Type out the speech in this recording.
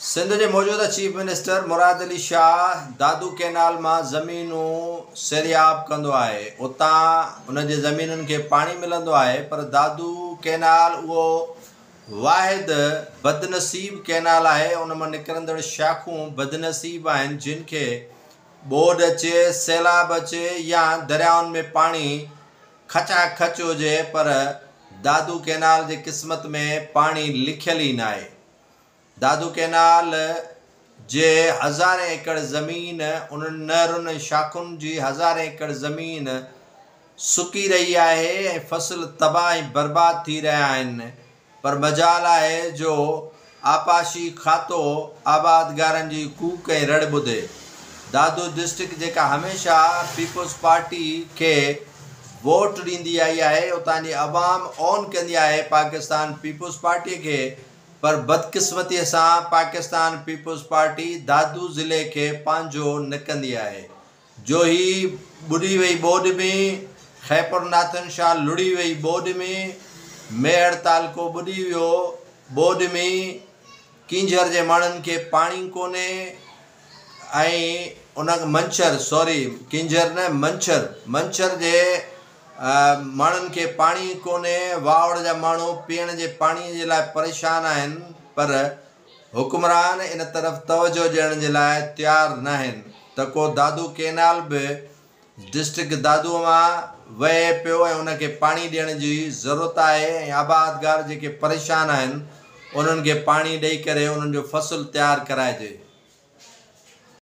सिंध के मौजूदा chief minister Murad Ali Shah दादू canal में ज़मीनूं सैरियाब कंदो आहे। उतां उन जे ज़मीनुनि खे पाणी मिलंदो आहे, पर दादू कैनाल उहो वाहिद बदनसीब कैनाल आहे। उन मां निकिरंदड़ शाखूं बदनसीब आहिनि, जिन खे ॿोॾ अचे, सैलाब अचे या दरियाउनि में पाणी खचाखच हुजे, पर दादू कैनाल जे क़िस्मत में पाणी लिखियल ई न आहे। दादू कैनाल जे हज़ारें एकड़ ज़मीन, उन्हनि नहरुनि शाखुनि जी हज़ारें एकड़ ज़मीन सुकी रही आहे ऐं फ़सुल तबाह ऐं बर्बाद थी रहिया आहिनि। पर मजाल आहे जो आपाशी खातो आबादगारनि जी कूक ऐं रड़ ॿुधे। दादू डिस्ट्रिक्ट जेका हमेशह पीपुल्स पार्टी खे वोट ॾींदी आई आहे, उतां जी अवाम ऑन कंदी आहे पाकिस्तान पीपुल्स पार्टीअ खे, पर बदकिस्मतीअ सां पाकिस्तान पीपुल्स पार्टी दादू ज़िले खे पंहिंजो न कंदी आहे। जो ही ॿुॾी वई ॿोॾ में, खैबर नाथन शाह लुड़ी वई ॿोॾ में, मेहर तालको ॿुॾी वियो ॿोॾ में, किंजर जे माण्हुनि खे पाणी कोन्हे ऐं उन किंजर न मंछर जे माण्हुनि खे पाणी कोन्हे। वावड़ जा माण्हू पीअण जे पाणीअ जे लाइ परेशान आहिनि, पर हुक्मरान इन तरफ़ तवजो ॾियण जे लाइ तयारु न आहिनि त को दादू कैनाल बि डिस्ट्रिक्ट दादूअ मां वहे पियो ऐं उनखे पाणी ॾियण जी ज़रूरत आहे ऐं आबादगार जेके परेशान आहिनि उन्हनि खे पाणी ॾेई करे उन्हनि जो फ़सुलु तयारु कराइजे।